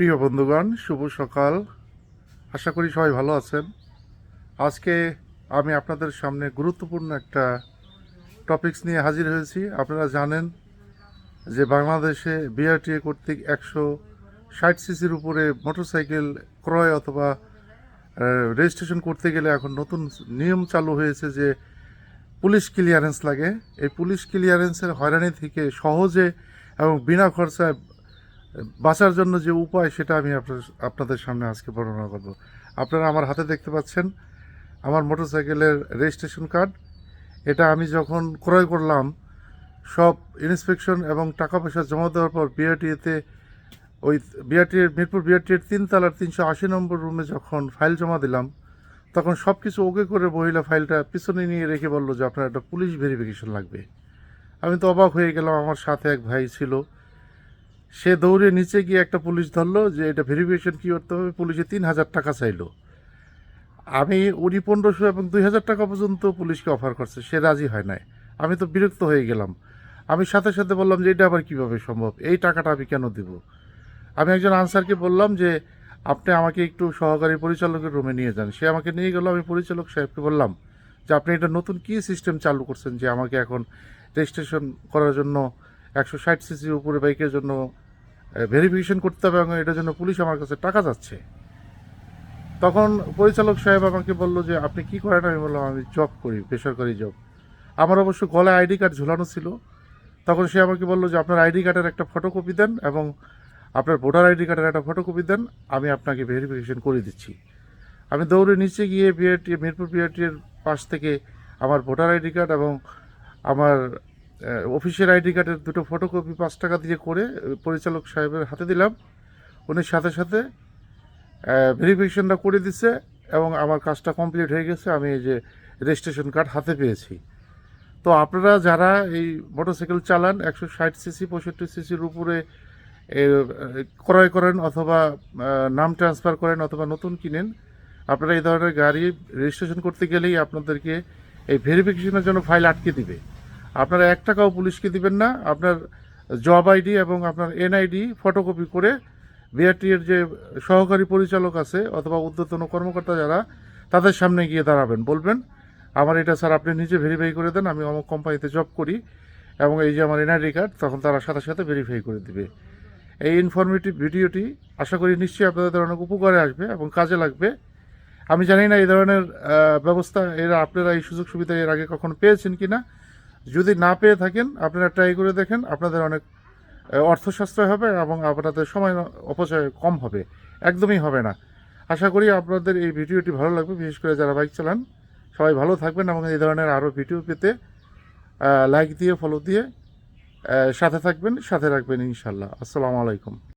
প্রিয় বন্ধুগণ, শুভ সকাল। আশা করি সবাই ভালো আছেন। আজকে আমি আপনাদের সামনে গুরুত্বপূর্ণ একটা টপিকস নিয়ে হাজির হয়েছি। আপনারা জানেন যে বাংলাদেশে বিআরটিএ কর্তৃক 160 সিসির উপরে মোটরসাইকেল ক্রয় অথবা রেজিস্ট্রেশন করতে গেলে এখন নতুন নিয়ম চালু হয়েছে যে পুলিশ ক্লিয়ারেন্স লাগে। এই পুলিশ ক্লিয়ারেন্সের হয়রানি থেকে সহজে এবং বিনা খরচায় বাঁচার জন্য যে উপায়, সেটা আমি আপনাদের সামনে আজকে বর্ণনা করব। আপনারা আমার হাতে দেখতে পাচ্ছেন আমার মোটরসাইকেলের রেজিস্ট্রেশন কার্ড। এটা আমি যখন ক্রয় করলাম, সব ইন্সপেকশন এবং টাকা পয়সা জমা দেওয়ার পর বিআরটিএতে ওই মিরপুর বিআরটিএর 3 তলার 380 নম্বর রুমে যখন ফাইল জমা দিলাম, তখন সব কিছু ওকে করে মহিলা ফাইলটা পিছনে নিয়ে রেখে বললো যে আপনার একটা পুলিশ ভেরিফিকেশন লাগবে। আমি তো অবাক হয়ে গেলাম। আমার সাথে এক ভাই ছিল, সে দৌড়ে নিচে গিয়ে একটা পুলিশ ধরলো যে এটা ভেরিফিকেশন কী করতে হবে। পুলিশে 3,000 টাকা চাইলো। উনি 1500 এবং 2,000 টাকা পর্যন্ত পুলিশকে অফার করছে, সে রাজি হয় নাই। আমি তো বিরক্ত হয়ে গেলাম। আমি সাথে সাথে বললাম যে এটা আবার কীভাবে সম্ভব, এই টাকাটা আমি কেন দেব। আমি একজন আনসারকে বললাম যে আপনি আমাকে একটু সহকারী পরিচালকের রুমে নিয়ে যান। সে আমাকে নিয়ে গেল। আমি পরিচালক সাহেবকে বললাম যে আপনি এটা নতুন কী সিস্টেম চালু করছেন যে আমাকে এখন রেজিস্ট্রেশন করার জন্য 160 সিসির উপরে বাইকের জন্য ভেরিফিকেশন করতে হবে এবং এটার জন্য পুলিশ আমার কাছে টাকা যাচ্ছে। তখন পরিচালক সাহেব আমাকে বললো যে আপনি কি করেন। আমি বললাম আমি জব করি, বেসরকারি জব। আমার অবশ্য গলায় আইডি কার্ড ঝুলানো ছিল। তখন সে আমাকে বললো যে আপনার আইডি কার্ডের একটা ফটোকপি দেন এবং আপনার ভোটার আইডি কার্ডের একটা ফটোকপি দেন, আমি আপনাকে ভেরিফিকেশন করে দিচ্ছি। আমি দৌড়ে নিচে গিয়ে মিরপুর বিআরটির পাশ থেকে আমার ভোটার আইডি কার্ড এবং আমার অফিসের আইডি কার্ডের দুটো ফটোকপি 5 টাকা দিয়ে করে পরিচালক সাহেবের হাতে দিলাম। উনি সাথে সাথে ভেরিফিকেশনটা করে দিচ্ছে এবং আমার কাজটা কমপ্লিট হয়ে গেছে। আমি এই যে রেজিস্ট্রেশন কার্ড হাতে পেয়েছি। তো আপনারা যারা এই মোটরসাইকেল চালান 160 সিসি 65 সিসির উপরে ক্রয় করেন অথবা নাম ট্রান্সফার করেন অথবা নতুন কিনেন, আপনারা এই ধরনের গাড়ি রেজিস্ট্রেশন করতে গেলেই আপনাদেরকে এই ভেরিফিকেশনের জন্য ফাইল আটকে দিবে। আপনারা 1 টাকাও পুলিশকে দিবেন না। আপনার জব আইডি এবং আপনার এনআইডি ফটোকপি করে বিআরটিএর যে সহকারী পরিচালক আছে অথবা ঊর্ধ্বতন কর্মকর্তা যারা, তাদের সামনে গিয়ে দাঁড়াবেন, বলবেন আমার এটা স্যার আপনি নিজে ভেরিফাই করে দেন, আমি অমুক কোম্পানিতে জব করি এবং এই যে আমার এনআইডি কার্ড। তখন তারা সাথে সাথে ভেরিফাই করে দিবে। এই ইনফরমেটিভ ভিডিওটি আশা করি নিশ্চয়ই আপনাদের অনেক উপকারে আসবে এবং কাজে লাগবে। আমি জানি না এই ধরনের ব্যবস্থা আপনারা এই সুযোগ সুবিধা এর আগে কখনো পেয়েছেন কি না। যদি না পেয়ে থাকেন, আপনারা ট্রাই করে দেখেন। আপনাদের অনেক অর্থ সাশ্রয় হবে এবং আপনাদের সময় অপচয় কম হবে, একদমই হবে না। আশা করি আপনাদের এই ভিডিওটি ভালো লাগবে, বিশেষ করে যারা বাইক চালান। সবাই ভালো থাকবেন এবং এই ধরনের আরও ভিডিও পেতে লাইক দিয়ে ফলো দিয়ে সাথে থাকবেন, সাথে রাখবেন ইনশাল্লাহ। আসসালামু আলাইকুম।